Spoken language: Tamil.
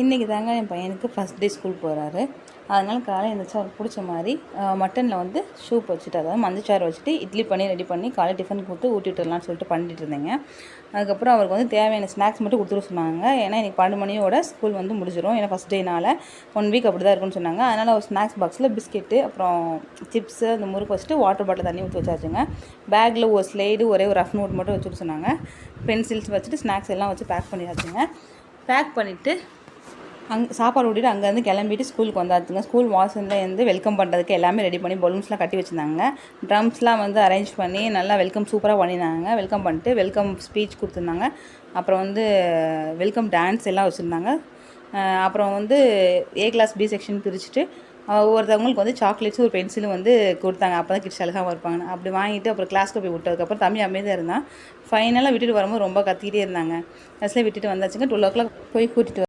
இன்றைக்கி தாங்க என் பையனுக்கு ஃபஸ்ட் டே ஸ்கூல் போகிறாரு. அதனால் காலையில் எழுந்திரிச்சா அவருக்கு பிடிச்ச மாதிரி மட்டனில் வந்து சூப் வச்சுட்டு, அதாவது மஞ்சச்சாறு வச்சுட்டு இட்லி பண்ணி ரெடி பண்ணி காலையில் டிஃபன் கொடுத்து ஊட்டி விட்டுடலான்னு சொல்லிட்டு பண்ணிட்டு இருந்தேங்க. அதுக்கப்புறம் அவருக்கு வந்து தேவையான ஸ்நாக்ஸ் மட்டும் கொடுத்துட்டு சொன்னாங்க. ஏன்னா இன்றைக்கி 12 மணியோட ஸ்கூல் வந்து முடிஞ்சிடும். ஏன்னா ஃபஸ்ட் டேனால் 1 வீக் அப்படி தான் இருக்குன்னு சொன்னாங்க. அதனால் ஒரு ஸ்நாக்ஸ் பாக்ஸில் பிஸ்கெட்டு, அப்புறம் சிப்ஸு, அந்த முறுக்கு வச்சுட்டு வாட்டர் பாட்டில் தண்ணி ஊற்றி வச்சாச்சுங்க. பேக்கில் ஒரு ஸ்லைடு, ஒரே ஒரு ரஃப் நோட் மட்டும் வச்சுட்டு சொன்னாங்க. பென்சில்ஸ் வச்சுட்டு ஸ்நாக்ஸ் எல்லாம் வச்சு பேக் பண்ணியாச்சுங்க. பேக் பண்ணிவிட்டு சாப்பாடு ஊட்டிட்டு அங்கேருந்து கிளம்பிட்டு ஸ்கூலுக்கு வந்தாச்சுங்க. ஸ்கூல் வாசல்லேருந்து வெல்கம் பண்ணுறதுக்கு எல்லாமே ரெடி பண்ணி பலூன்ஸ்லாம் கட்டி வச்சுருந்தாங்க. ட்ரம்ஸ்லாம் வந்து அரேஞ்ச் பண்ணி நல்லா வெல்கம் சூப்பராக பண்ணியிருந்தாங்க. வெல்கம் பண்ணிட்டு வெல்கம் ஸ்பீச் கொடுத்துருந்தாங்க. அப்புறம் வந்து வெல்கம் டான்ஸ் எல்லாம் வச்சுருந்தாங்க. அப்புறம் வந்து ஏ கிளாஸ் பி செக்ஷன் பிரிச்சுட்டு ஒவ்வொருத்தவங்களுக்கு வந்து சாக்லேட்ஸும் ஒரு பென்சிலும் வந்து கொடுத்தாங்க. அப்போ தான் கிட்ஸ் அழகாக இருப்பாங்க. அப்படி வாங்கிட்டு அப்புறம் கிளாஸ்க்கு போய் விட்டதுக்கப்புறம் தம்பி அமைதியாக இருந்தான். ஃபைனலாக விட்டுட்டு வரும்போது ரொம்ப கத்திக்கிட்டே இருந்தாங்க. கிளாஸில் விட்டுட்டு வந்தாச்சுங்க. 12 o'clock போய் கூட்டிகிட்டு